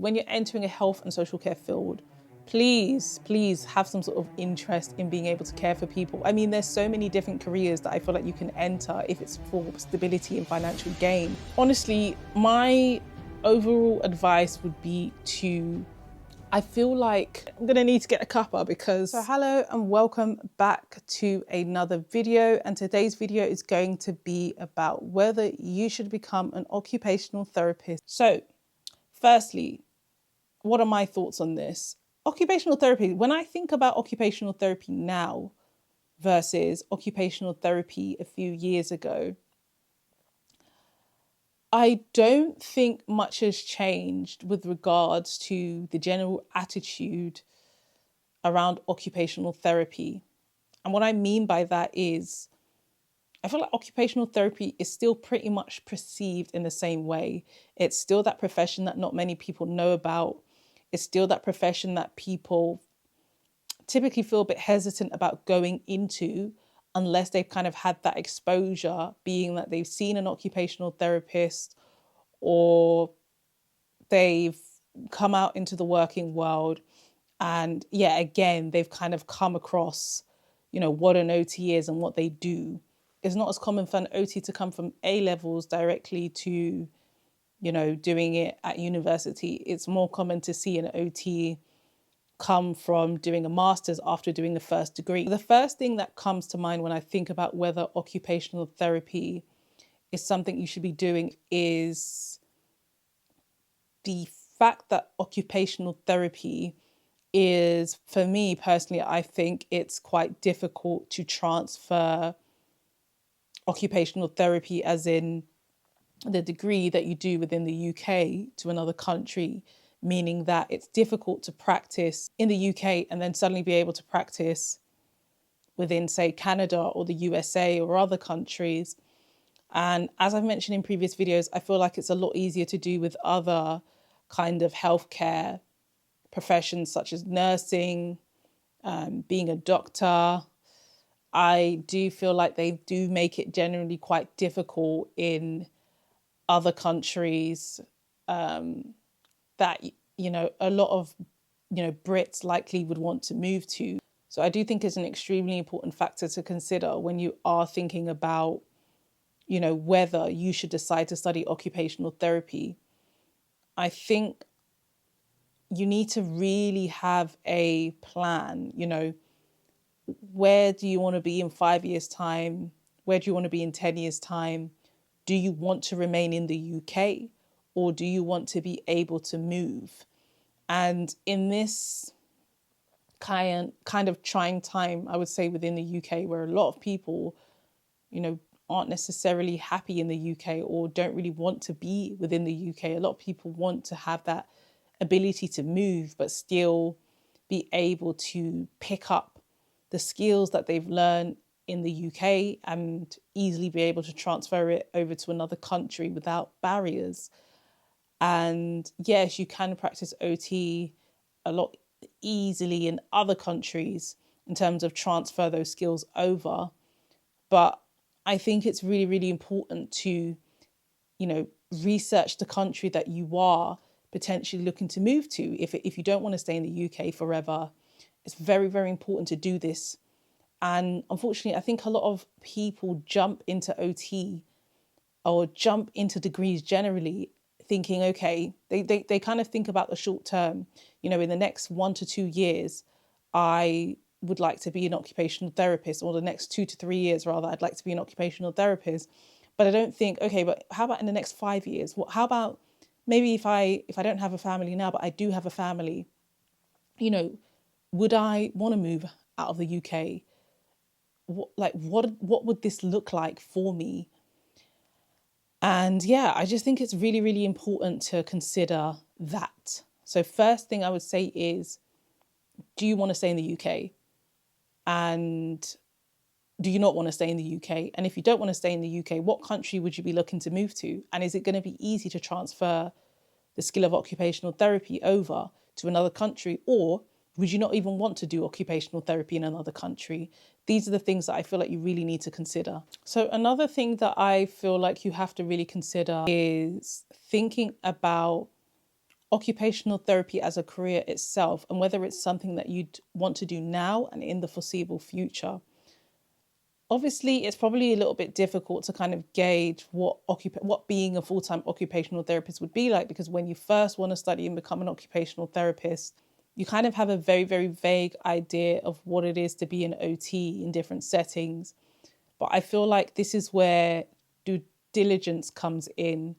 When you're entering a health and social care field, please have some sort of interest in being able to care for people. I mean, there's so many different careers that I feel like you can enter if it's for stability and financial gain. Honestly, my overall advice would be I feel like I'm gonna need to get a cuppa because... So hello and welcome back to another video. And today's video is going to be about whether you should become an occupational therapist. So firstly, what are my thoughts on this? Occupational therapy, when I think about occupational therapy now versus occupational therapy a few years ago, I don't think much has changed with regards to the general attitude around occupational therapy. And what I mean by that is, I feel like occupational therapy is still pretty much perceived in the same way. It's still that profession that not many people know about. It's still that profession that people typically feel a bit hesitant about going into unless they've kind of had that exposure, being that they've seen an occupational therapist or they've come out into the working world. And yeah, again, they've kind of come across, what an OT is and what they do. It's not as common for an OT to come from A levels directly to, doing it at university. It's more common to see an OT come from doing a master's after doing the first degree. The first thing that comes to mind when I think about whether occupational therapy is something you should be doing is the fact that occupational therapy is, for me personally, I think it's quite difficult to transfer occupational therapy, as in the degree that you do within the UK, to another country, meaning that it's difficult to practice in the UK and then suddenly be able to practice within, say, Canada or the USA or other countries. And as I've mentioned in previous videos, I feel like it's a lot easier to do with other kind of healthcare professions such as nursing, being a doctor. I do feel like they do make it generally quite difficult in other countries that, a lot of, Brits likely would want to move to. So I do think it's an extremely important factor to consider when you are thinking about, whether you should decide to study occupational therapy. I think you need to really have a plan, where do you want to be in 5 years' time? Where do you want to be in 10 years' time? Do you want to remain in the UK or do you want to be able to move? And in this kind of trying time, I would say within the UK, where a lot of people, aren't necessarily happy in the UK or don't really want to be within the UK. A lot of people want to have that ability to move, but still be able to pick up the skills that they've learned in the UK and easily be able to transfer it over to another country without barriers. And yes, you can practice OT a lot easily in other countries in terms of transfer those skills over. But I think it's really, really important to, research the country that you are potentially looking to move to. If you don't want to stay in the UK forever, it's very, very important to do this. And unfortunately, I think a lot of people jump into OT or jump into degrees generally thinking, okay, they kind of think about the short term, in the next 1 to 2 years, I would like to be an occupational therapist, or the next 2 to 3 years rather, I'd like to be an occupational therapist. But I don't think, okay, but how about in the next 5 years? How about maybe if I don't have a family now, but I do have a family, would I want to move out of the UK? What would this look like for me? And yeah, I just think it's really, really important to consider that. So first thing I would say is, do you want to stay in the UK? And do you not want to stay in the UK? And if you don't want to stay in the UK, what country would you be looking to move to? And is it going to be easy to transfer the skill of occupational therapy over to another country? Or would you not even want to do occupational therapy in another country? These are the things that I feel like you really need to consider. So another thing that I feel like you have to really consider is thinking about occupational therapy as a career itself, and whether it's something that you'd want to do now and in the foreseeable future. Obviously, it's probably a little bit difficult to kind of gauge what being a full-time occupational therapist would be like, because when you first want to study and become an occupational therapist, you kind of have a very, very vague idea of what it is to be an OT in different settings. But I feel like this is where due diligence comes in,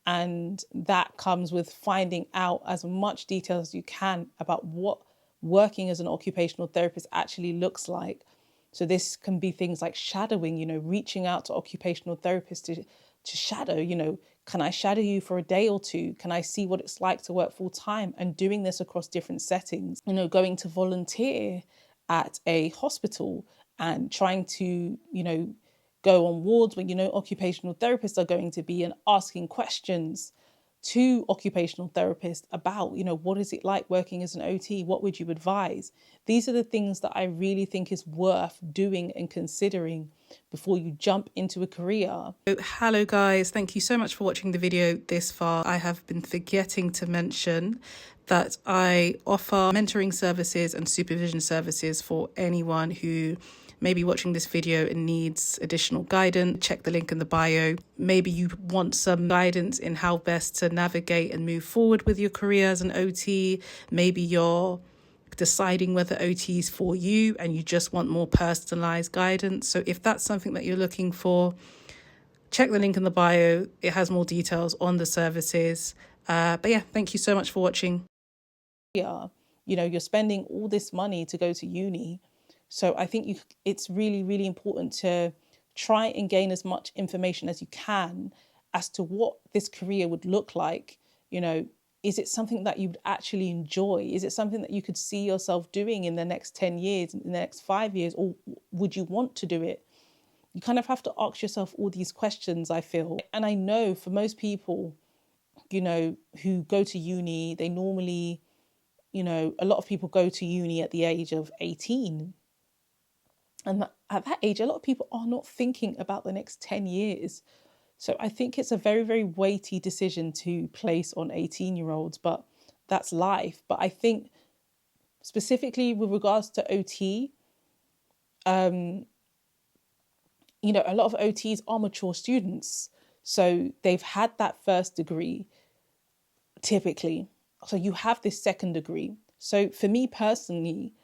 and that comes with finding out as much detail as you can about what working as an occupational therapist actually looks like. So this can be things like shadowing, reaching out to occupational therapists to shadow, can I shadow you for a day or two? Can I see what it's like to work full time? And doing this across different settings, going to volunteer at a hospital and trying to, go on wards where, occupational therapists are going to be, and asking questions to occupational therapists about, what is it like working as an OT? What would you advise? These are the things that I really think is worth doing and considering before you jump into a career. Hello guys, thank you so much for watching the video this far. I have been forgetting to mention that I offer mentoring services and supervision services for anyone who may be watching this video and needs additional guidance. Check the link in the bio. Maybe you want some guidance in how best to navigate and move forward with your career as an OT. Maybe you're deciding whether OT is for you and you just want more personalized guidance. So if that's something that you're looking for, check the link in the bio. It has more details on the services. But yeah, thank you so much for watching. Yeah, you're spending all this money to go to uni. So I think it's really, really important to try and gain as much information as you can as to what this career would look like. Is it something that you'd actually enjoy? Is it something that you could see yourself doing in the next 10 years, in the next 5 years, or would you want to do it? You kind of have to ask yourself all these questions, I feel. And I know for most people, who go to uni, they normally, a lot of people go to uni at the age of 18. And at that age, a lot of people are not thinking about the next 10 years. So I think it's a very, very weighty decision to place on 18-year-olds, but that's life. But I think specifically with regards to OT, a lot of OTs are mature students. So they've had that first degree, typically. So you have this second degree. So for me personally,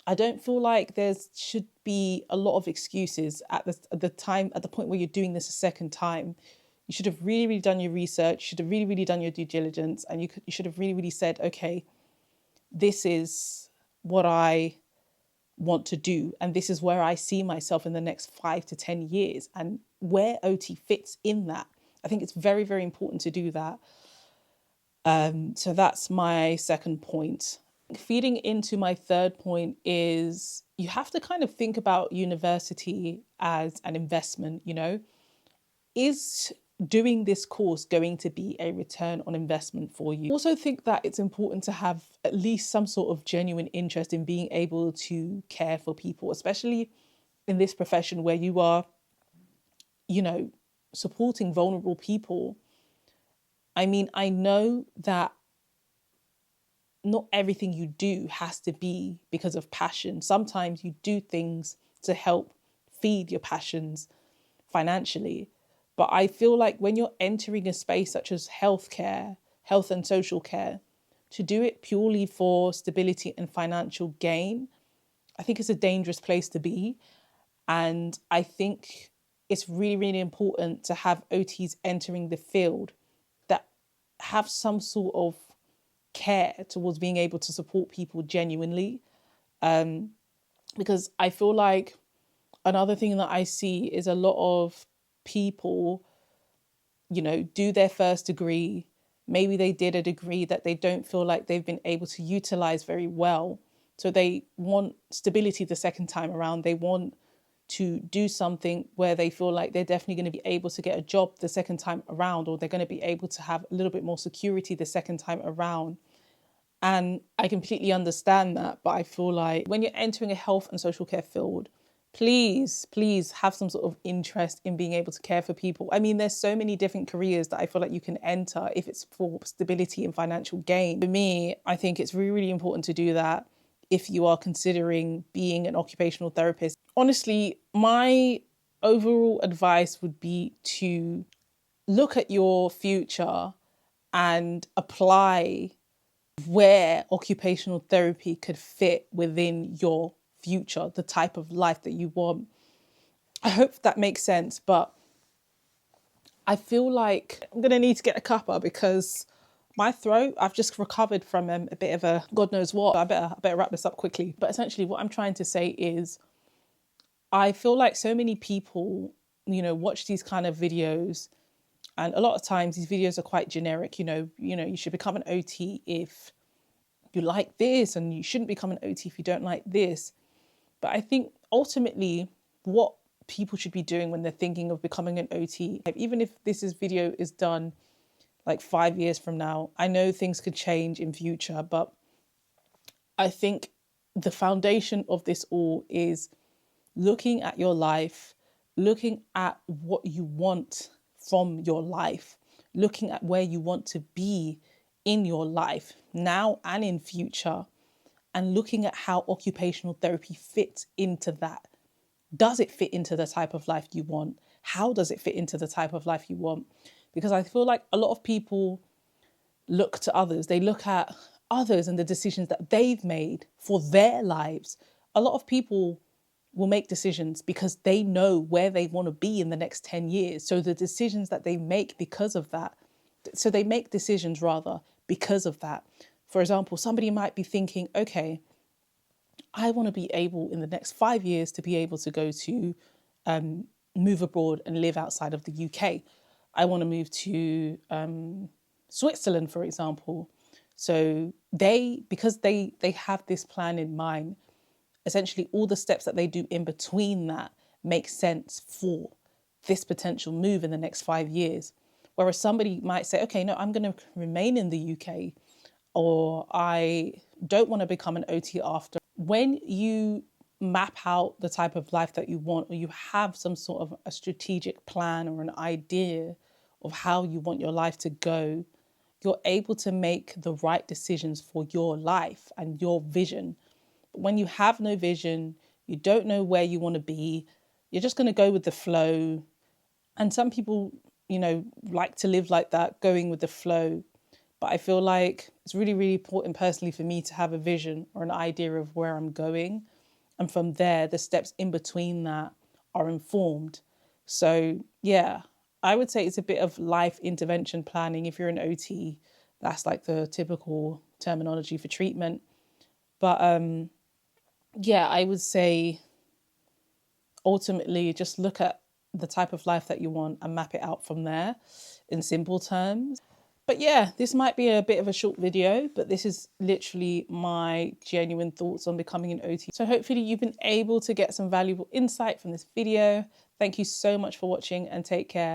I don't feel like there should be a lot of excuses at the point where you're doing this a second time. You should have really, really done your research. You should have really, really done your due diligence. And you should have really, really said, okay, this is what I want to do. And this is where I see myself in the next 5 to 10 years, and where OT fits in that. I think it's very, very important to do that. So that's my second point. Feeding into my third point is you have to kind of think about university as an investment, Is doing this course going to be a return on investment for you? I also think that it's important to have at least some sort of genuine interest in being able to care for people, especially in this profession where you are, supporting vulnerable people. I mean, I know that not everything you do has to be because of passion. Sometimes you do things to help feed your passions financially. But I feel like when you're entering a space such as healthcare, health and social care, to do it purely for stability and financial gain, I think it's a dangerous place to be. And I think it's really, really important to have OTs entering the field that have some sort of care towards being able to support people genuinely. Because I feel like another thing that I see is a lot of people, do their first degree. Maybe they did a degree that they don't feel like they've been able to utilize very well. So they want stability the second time around. They want to do something where they feel like they're definitely going to be able to get a job the second time around, or they're going to be able to have a little bit more security the second time around. And I completely understand that. But I feel like when you're entering a health and social care field, please have some sort of interest in being able to care for people. I mean, there's so many different careers that I feel like you can enter if it's for stability and financial gain. For me, I think it's really, really important to do that if you are considering being an occupational therapist. Honestly, my overall advice would be to look at your future and apply where occupational therapy could fit within your future, the type of life that you want. I hope that makes sense, but I feel like I'm going to need to get a cuppa because my throat, I've just recovered from a bit of a God knows what. I better wrap this up quickly. But essentially what I'm trying to say is I feel like so many people, watch these kind of videos, and a lot of times these videos are quite generic. You should become an OT if you like this, and you shouldn't become an OT if you don't like this. But I think ultimately what people should be doing when they're thinking of becoming an OT, even if video is done like 5 years from now, I know things could change in future, but I think the foundation of this all is looking at your life, looking at what you want from your life, looking at where you want to be in your life now and in future, and looking at how occupational therapy fits into that. Does it fit into the type of life you want? How does it fit into the type of life you want? Because I feel like a lot of people look to others. They look at others and the decisions that they've made for their lives. A lot of people will make decisions because they know where they want to be in the next 10 years. So the decisions that they make because of that, so they make decisions rather because of that. For example, somebody might be thinking, okay, I want to be able in the next 5 years to be able to go to move abroad and live outside of the UK. I want to move to Switzerland, for example. So because they have this plan in mind, essentially all the steps that they do in between that make sense for this potential move in the next 5 years. Whereas somebody might say, okay, no, I'm going to remain in the UK, or I don't want to become an OT after. When you map out the type of life that you want, or you have some sort of a strategic plan or an idea of how you want your life to go, you're able to make the right decisions for your life and your vision. But when you have no vision, you don't know where you want to be, you're just going to go with the flow. And some people, like to live like that, going with the flow. But I feel like it's really, really important personally for me to have a vision or an idea of where I'm going. And from there, the steps in between that are informed. So yeah, I would say it's a bit of life intervention planning. If you're an OT, that's like the typical terminology for treatment. But yeah, I would say ultimately just look at the type of life that you want and map it out from there in simple terms. But yeah, this might be a bit of a short video, but this is literally my genuine thoughts on becoming an OT. So hopefully you've been able to get some valuable insight from this video. Thank you so much for watching and take care.